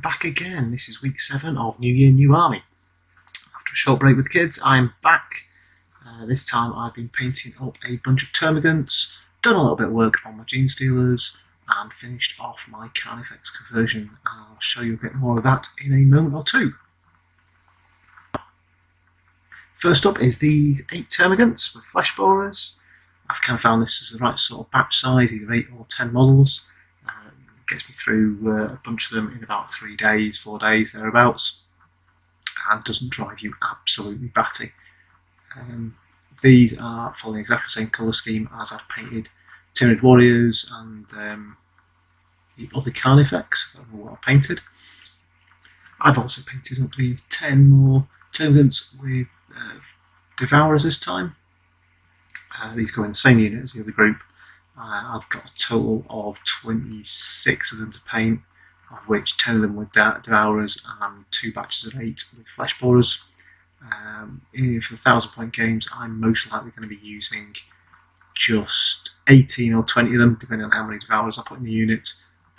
back again. This is week 7 of New Year, New Army. After a short break with kids, I'm back. This time I've been painting up a bunch of termagants, done a little bit of work on my Gene Stealers, and finished off my Carnifex conversion. I'll show you a bit more of that in a moment or two. First up is these 8 termagants with flesh borers. I've kind of found this is the right sort of batch size, either 8 or 10 models. Gets me through a bunch of them in about 3 days, 4 days, thereabouts, and doesn't drive you absolutely batty. These are following exactly the same colour scheme as I've painted Tyranid Warriors and the other Carnifex, what I've painted. I've also painted up these 10 more termagants with Devourers this time. These go in the same unit as the other group. I've got a total of 26 of them to paint, of which 10 of them with Devourers and 2 batches of 8 with Flesh Borers. For the 1000-point games, I'm most likely going to be using just 18 or 20 of them, depending on how many Devourers I put in the unit.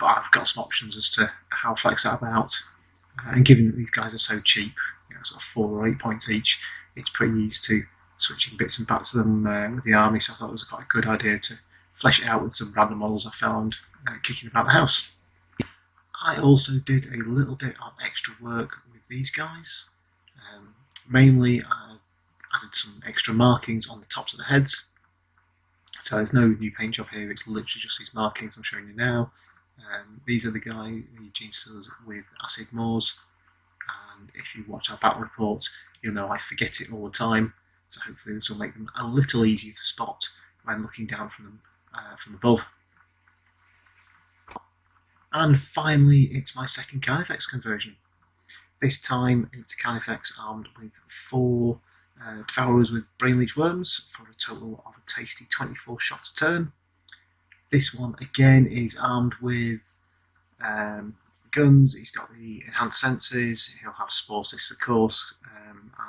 But I've got some options as to how I flex that about. And given that these guys are so cheap, sort of 4 or 8 points each, it's pretty easy to switching bits and bats of them with the army. So I thought it was quite a good idea to flesh it out with some random models I found kicking about the house. I also did a little bit of extra work with these guys. Mainly I added some extra markings on the tops of the heads. So there's no new paint job here, it's literally just these markings I'm showing you now. These are the Gene Stealers with Acid Moors, and if you watch our battle reports, you'll know I forget it all the time. So hopefully this will make them a little easier to spot when looking down from them from above. And finally, it's my second Carnifex conversion. This time it's a Carnifex armed with 4 Devourers with Brain Leech Worms for a total of a tasty 24 shots a turn. This one again is armed with guns. He's got the enhanced senses, he'll have Spore Cysts of course,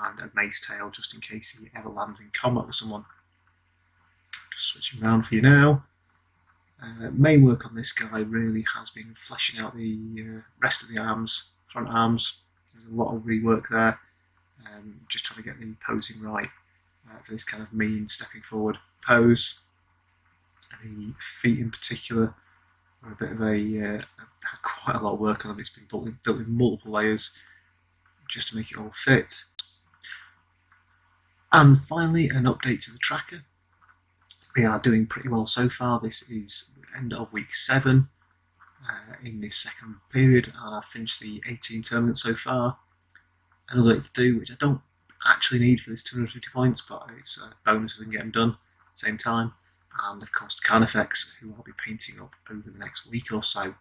and a mace tail just in case he ever lands in combat with someone. Just switching around for you now. Main work on this guy really has been fleshing out the rest of the arms, front arms. There's a lot of rework there, just trying to get the posing right for this kind of mean stepping forward pose. The feet in particular are a bit of quite a lot of work on them. It's been built in multiple layers just to make it all fit. And finally, an update to the tracker. We are doing pretty well so far. This is the end of week 7 in this second period, and I've finished the 18 tournaments so far. Another bit to do, which I don't actually need for this 250 points, but it's a bonus if we can get them done at the same time. And of course the Carnifex, who I'll be painting up over the next week or so.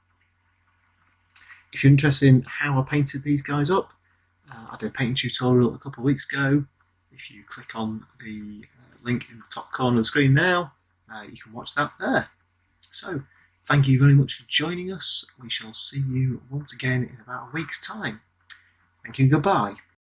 If you're interested in how I painted these guys up, I did a painting tutorial a couple of weeks ago. If you click on the link in the top corner of the screen now, you can watch that there. So, thank you very much for joining us. We shall see you once again in about a week's time. Thank you and goodbye.